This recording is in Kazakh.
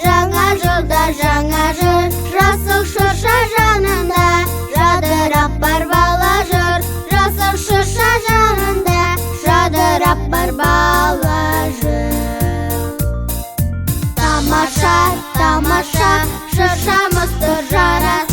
жаңа жылда жаңа жыр, жасыл шырша жанында, жадырап бар бала жыр. Жасыл шырша жанында, жадырап бар бала жыр. Тамаша, тамаша, шыршамыз тұр жарас.